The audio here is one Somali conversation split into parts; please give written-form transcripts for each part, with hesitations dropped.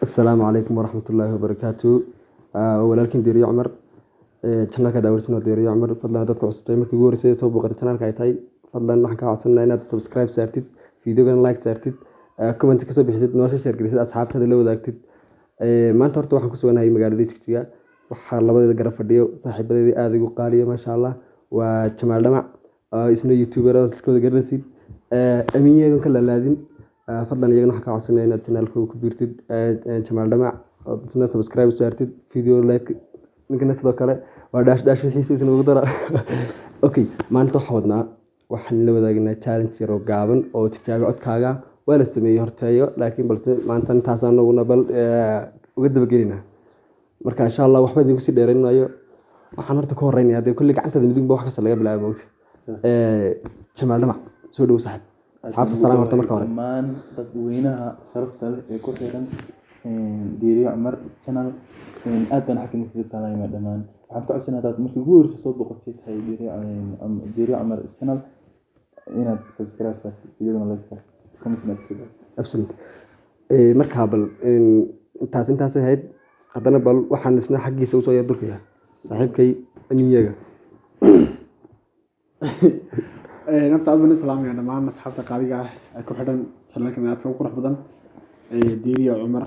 السلام عليكم ورحمة الله وبركاته. ولكن ديري عمر channelka daawartino Deeriyo Cumar fadlan dadka cusub ee markii ugu horeysay soo booqata channelka ay tahay fadlan waxaan ka codsanaa inaad subscribe saartid videogan like saartid comment ka soo bixisid noo share gelisid asxaabtada la wadaagtid maanta horta waxaan ku suganahay magaalada Jigjiga waxa labadeeda garab fadhiyo saaxiibadeedii aad ugu qaaliyo ma sha Allah waa Jamaal Dhamac isna youtuber oo iskooda garanaysid amiyeegan ka laalaadin fadlan iyagana waxaan ka codsanaa inaad channelka ku biirtid Jamaal Dhamac oo isna subscribe saartid video like ninkana sidoo kale waa dash wixiisuna ugu dara okay maanta waxaan la wadaagnaa challenge yar oo gaaban oo tijaabi codkaaga waa la sameeyay horteeyo laakiin balse maanta intaas anaguna bal uga dabagelinaa marka insha Allah waxba idinku sii dheeraynayo waxaan horta ka horeynayaa hadii kulli gacantada midug wax kasta laga bilaabo Jamaal Dhamac soo dhaw asxaabta salaam horta marka hore maan dadweynaha sharafta leh ee ku xiran Deeriyo Cumar channel aad baan xakamka salaamay dhamaan waxaan ku codsanayaa markii ugu horeysay soo boqotay tahay Deeriyo Cumar channel inaad subscribe saartid videogan like saartid comment saartid absolutely marka bal intaas ahayd haddana bal waxaan isna xaqiisa u soo yadurkaya saaxiibkay amiyaga nafta aad baan salaamay dhamaan asxaabta qaaliga ah ee ku xidhan channelka aad ka qurux badan Deeriyo Cumar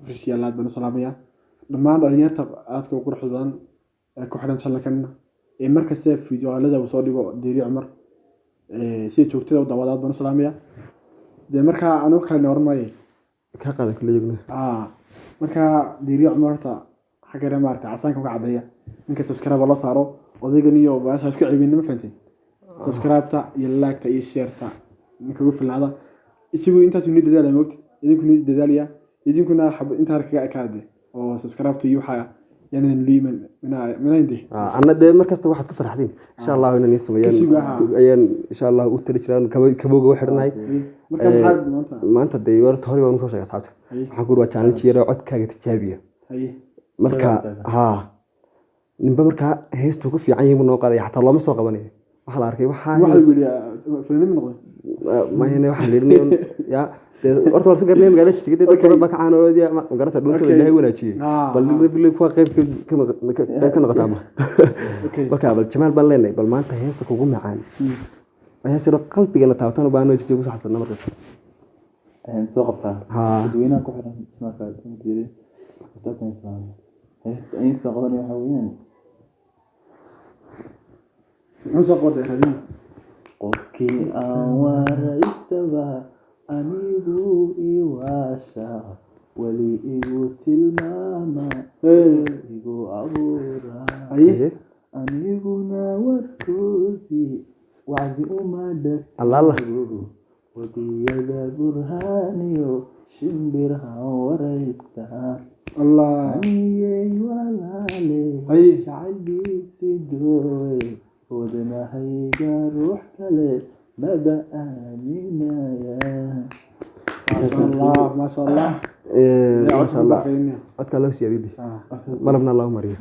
rishiyal aad baan salaamaya dhamaan dhalinyarta aad ka qurux badan ee ku xidhan channelkan markasta fiidiyoolada uu soo dhigo Deeriyo Cumar si joogtada u daawadaad baan salaamaya marka aanu kala normaay ka qadan kala joogna marka Deeriyo Cumar ta xagara maarta casaanka ka cadeeya ninka subscribe la saaro odaygan iyo baasha isku ciibin ma fahantay subscribe ta iyo like ta iyo share ta ninka ugu filnaada isigu intaas uu dadaal moogta idinku ni dadaaliya idinkuna inta harka ka kaade oo subscribe ta iyo waxa يعني اللي من عندي أنا ده مركز واحد كفر حدين إن شاء الله إنني سميان أيان إن شاء الله أوتري شلون كبوجة واحد ناي ما أنت ده يورد هاري وأنا توشة صعبت حقول واتشان شيرة عد كاجت تجابيه مركا نبى مركا هيس توقف في عين منو قاضي حتى الله مسوق بني وحلا أركي واحد فيلم من ما هنا واحد ليرنيون يا horta warsan garnay magaalada Jigjiga dadka ba ka caanoodaya ma garata dhunta ilaahay wanaajiye bal bilay ku qayb ka noqotaa marka bal Jamaal baan leenahay bal maanta heesta kugu macaan ayaa sida qalbigana taabtan u baahan Jigjiga ku saxsan markaas soo qabtaa dadweynaha ku xiran marka Deeriyo dadka islaan heesta ay soo qaban waxa weeyaan soo qaday hadin qofkii aan waraystaba anigu iwaasha wali igu tilmaama igu abuura aniguna warkoodii wacdi uma dhagto wadiyada burhaaniyo shimbiraha waraysta aniyey walaale jacayliisi dooy wadnahayga ruux kale ماذا آمنا ما شاء الله ما شاء الله أتكلم سيادي مربنا الله مريم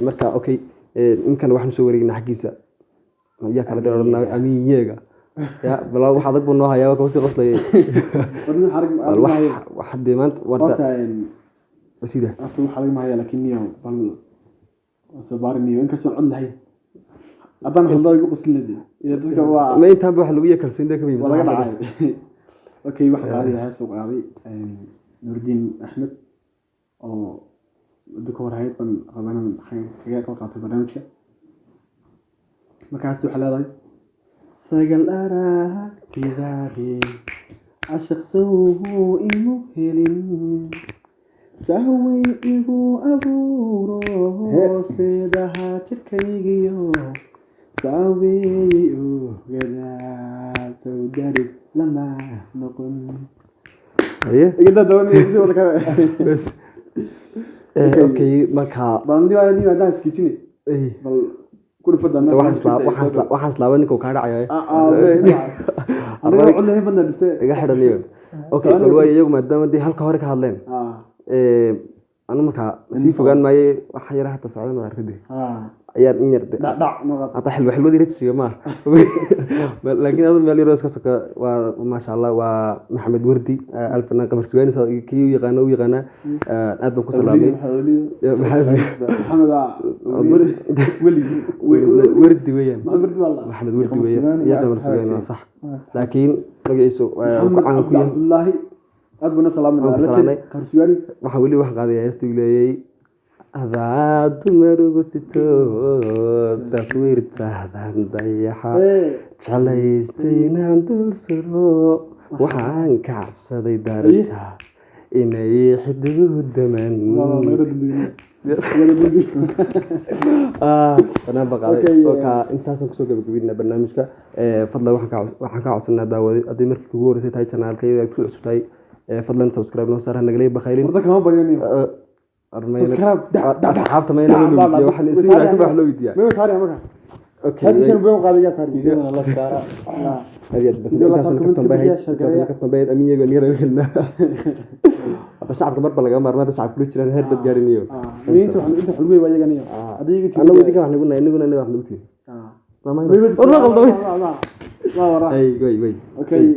مركا أوكي يمكن واحد نسوي حقيسة يا كلا درنا أمين يجا يا بلا واحد أكبر نوها يا وكوسي قصلي واحد ما أنت ورد بس ده أتوم حالي معي لكني بل سبارني وين كسر الله أنا هذا يقول قصلي إذا تذكر ما ينتبه حلوية كالسين ده كمية ولا قطع أوكي واحد قاضي هاس وقاضي نور الدين أحمد أو الدكتور هاي بن غالبا حاجة قاطع برنامجه ما كاستو حلالي سجل أراها كذابي عشق سوه إنه هلين سهوي إبو أبورو سيدها تكيجيو ساوي وغدا تودرس لما نقول ايه كده دوني ولا كده بس اوكي مكا باندي وانا دي وادا سكيتني ايه بل كل فدنا waxaan slaabaniko ka dhacayo aniga cunay badna dhifte iga xidhaniyo okay bal way iyagu maadaama ay halka hore ka hadleen anu marka si fogaan maaye waxa yara hata socdaan aragtay ayaan in yar dhac noqon hata xilwadii rajisiga ma laakiin adoo meel yar iska soka waa maasha Allah waa Maxamed Wardi alfanaan qamar sugaani kii u yaqaano aad baan ku salaamay maxamed Wardi weeyaan Maxamed Wardi weeyaan iyo qamar sugaani waa sax laakiin magaciisu ku caan ku yahay Abdullahi aad baan salaamay qamar sugaani waxa wali wax qaaday heestii leeyay هذا دمر بستو تصوير تهدان ضيحة جليستين عند السرو وحان كعبسدي دارتها إني حدود دمن أنا بقى أنت هسه كسوق بقولنا برنامجك فضلا وحن كعصنا داودي أدمر كجور سيتاي channel كي كل سبتاي فضلا سبسكرايب نوصل هنقلي بخيرين مرتك ما بيني أصحاب تمام لو واحد يصير يسمح له يديا ما يصير يا مكان أوكي هذا شنو بيوم قاعد يصير فيديونا الله تعالى هذه بس كفتم بيت أمين يقول نيرة لنا بس شعب كبر بلغ ما رمات شعب كله كنا هرب تجارينيو أنتوا حلوين ويا جنيه أنا ودي كمان نقولنا إنه واحد نقولي ما والله غلطان لا ورا أي أوكي